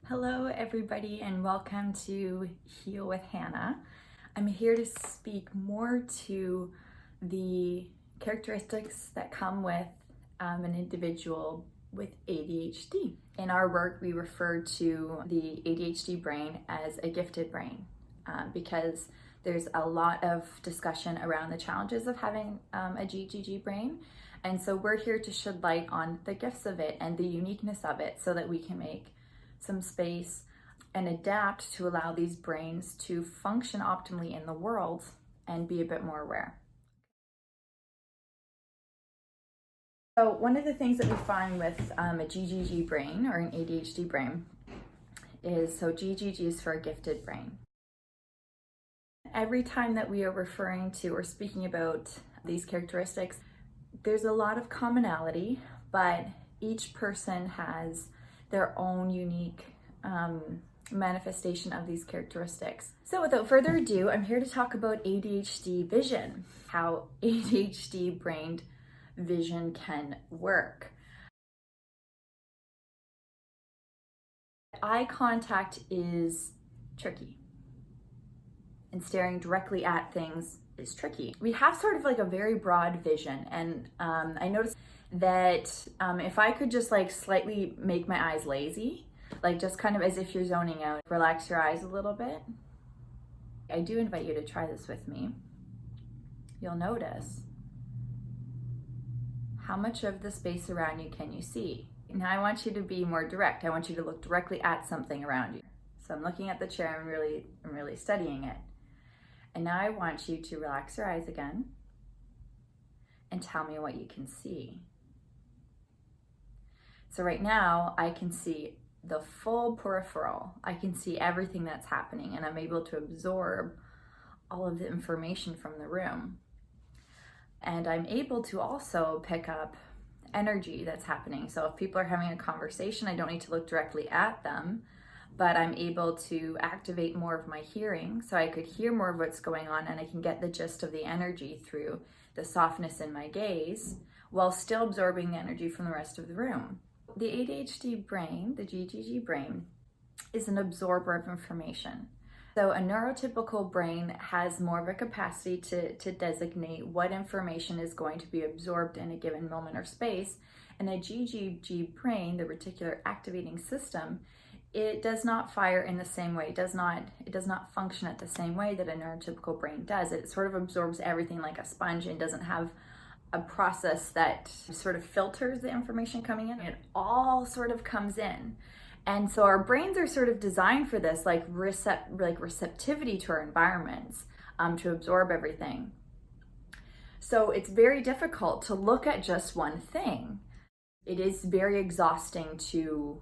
Hello everybody and welcome to Heal with Hannah. I'm here to speak more to the characteristics that come with an individual with ADHD. In our work, we refer to the ADHD brain as a gifted brain because there's a lot of discussion around the challenges of having a GGG brain. And so we're here to shed light on the gifts of it and the uniqueness of it so that we can make some space and adapt to allow these brains to function optimally in the world and be a bit more aware. So one of the things that we find with a GGG brain or an ADHD brain is, so GGG is for a gifted brain. Every time that we are referring to or speaking about these characteristics, there's a lot of commonality, but each person has their own unique manifestation of these characteristics. So without further ado, I'm here to talk about ADHD vision, how ADHD brain vision can work. Eye contact is tricky, and staring directly at things is tricky. We have sort of like a very broad vision, and I noticed that if I could just like slightly make my eyes lazy, like just kind of as if you're zoning out, relax your eyes a little bit. I do invite you to try this with me. You'll notice how much of the space around you can you see. Now I want you to be more direct. I want you to look directly at something around you. So I'm looking at the chair, I'm really studying it. And now I want you to relax your eyes again and tell me what you can see. So right now I can see the full peripheral. I can see everything that's happening, and I'm able to absorb all of the information from the room. And I'm able to also pick up energy that's happening. So if people are having a conversation, I don't need to look directly at them, but I'm able to activate more of my hearing, so I could hear more of what's going on, and I can get the gist of the energy through the softness in my gaze while still absorbing the energy from the rest of the room. The ADHD brain, the GGG brain, is an absorber of information. So a neurotypical brain has more of a capacity to designate what information is going to be absorbed in a given moment or space. And a GGG brain, the reticular activating system, it does not fire in the same way. It does not function at the same way that a neurotypical brain does. It sort of absorbs everything like a sponge and doesn't have a process that sort of filters the information coming in. It all sort of comes in. And so our brains are sort of designed for this, like receptivity to our environments, to absorb everything. So it's very difficult to look at just one thing. It is very exhausting to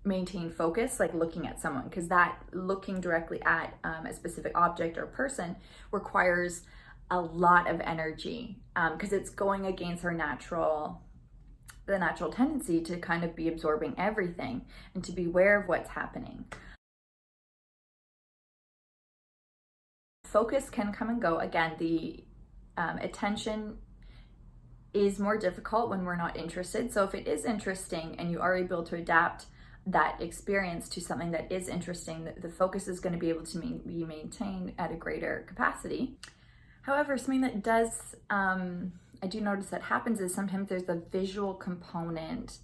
maintain focus, like looking at someone, because that looking directly at a specific object or person requires a lot of energy, because it's going against our natural tendency to kind of be absorbing everything and to be aware of what's happening. Focus can come and go. Again, the attention is more difficult when we're not interested. So if it is interesting and you are able to adapt that experience to something that is interesting, the focus is going to be able to be maintained at a greater capacity. However, something that does, I do notice that happens is sometimes there's a visual component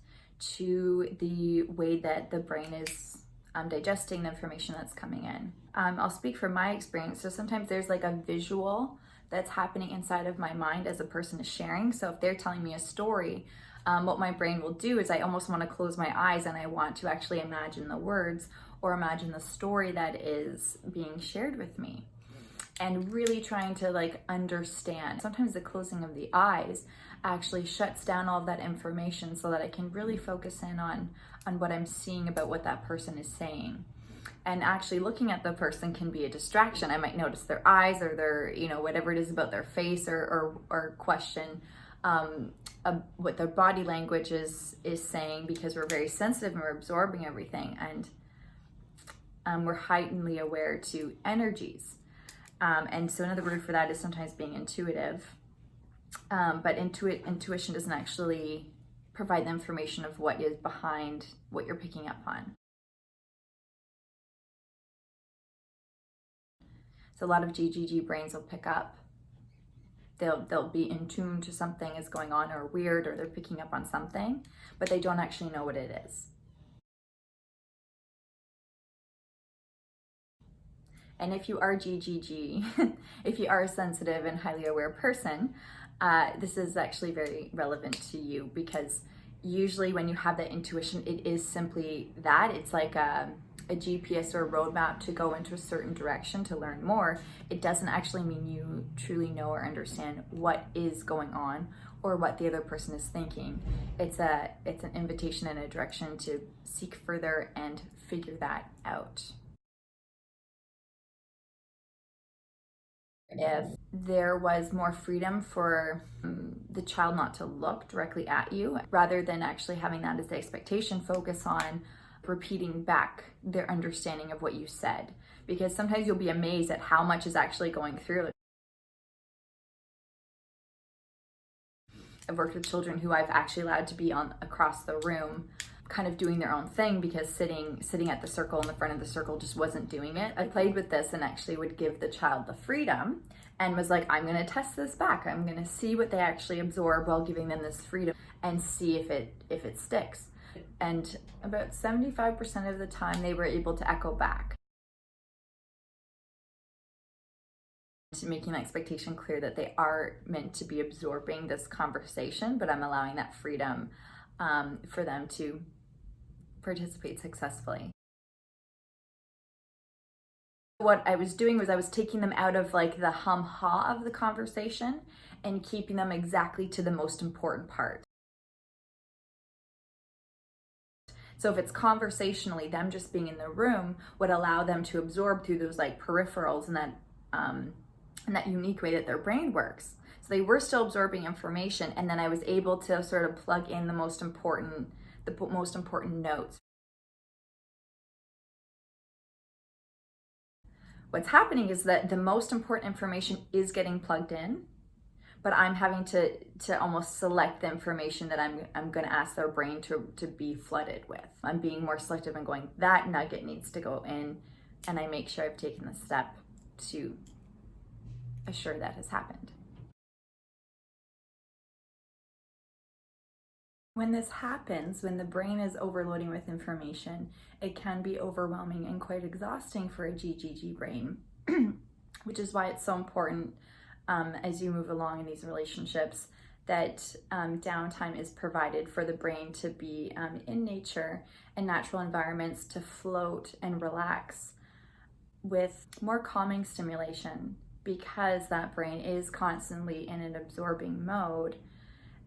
to the way that the brain is digesting the information that's coming in. I'll speak from my experience. So sometimes there's like a visual that's happening inside of my mind as a person is sharing. So if they're telling me a story, what my brain will do is I almost want to close my eyes and I want to actually imagine the words or imagine the story that is being shared with me, and really trying to like understand. Sometimes the closing of the eyes actually shuts down all of that information so that I can really focus in on what I'm seeing about what that person is saying. And actually looking at the person can be a distraction. I might notice their eyes or their, whatever it is about their face, or question what their body language is saying, because we're very sensitive and we're absorbing everything, and we're heightenedly aware to energies. And so another word for that is sometimes being intuitive. But intuition doesn't actually provide the information of what is behind what you're picking up on. So a lot of GGG brains will pick up. They'll be in tune to something is going on or weird, or they're picking up on something, but they don't actually know what it is. And if you are GGG, if you are a sensitive and highly aware person, this is actually very relevant to you, because usually when you have that intuition, it is simply that. It's like a GPS or a roadmap to go into a certain direction to learn more. It doesn't actually mean you truly know or understand what is going on or what the other person is thinking. It's an invitation and a direction to seek further and figure that out. If there was more freedom for the child not to look directly at you, rather than actually having that as the expectation, focus on repeating back their understanding of what you said, because sometimes you'll be amazed at how much is actually going through. I've worked with children who I've actually allowed to be on across the room, kind of doing their own thing, because sitting at the circle in the front of the circle just wasn't doing it. I played with this and actually would give the child the freedom and was like, I'm going to test this back. I'm going to see what they actually absorb while giving them this freedom and see if it sticks. And about 75% of the time they were able to echo back, making the expectation clear that they are meant to be absorbing this conversation, but I'm allowing that freedom for them to participate successfully. What I was doing was I was taking them out of like the hum-ha of the conversation and keeping them exactly to the most important part. So if it's conversationally, them just being in the room would allow them to absorb through those like peripherals and that unique way that their brain works. So they were still absorbing information, and then I was able to sort of plug in the most important notes. What's happening is that the most important information is getting plugged in, but I'm having to almost select the information that I'm going to ask their brain to be flooded with. I'm being more selective and going, that nugget needs to go in, and I make sure I've taken the step to assure that has happened. When this happens, when the brain is overloading with information, it can be overwhelming and quite exhausting for a GGG brain, which is why it's so important as you move along in these relationships that downtime is provided for the brain to be in nature and natural environments to float and relax with more calming stimulation, because that brain is constantly in an absorbing mode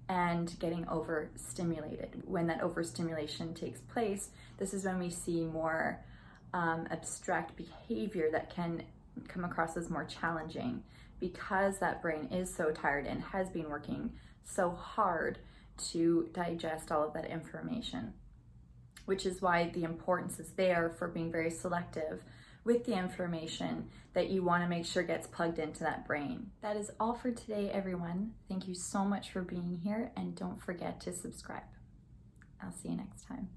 and getting overstimulated. When that overstimulation takes place, this is when we see more abstract behavior that can come across as more challenging, because that brain is so tired and has been working so hard to digest all of that information, which is why the importance is there for being very selective with the information that you want to make sure gets plugged into that brain. That is all for today, everyone. Thank you so much for being here, and don't forget to subscribe. I'll see you next time.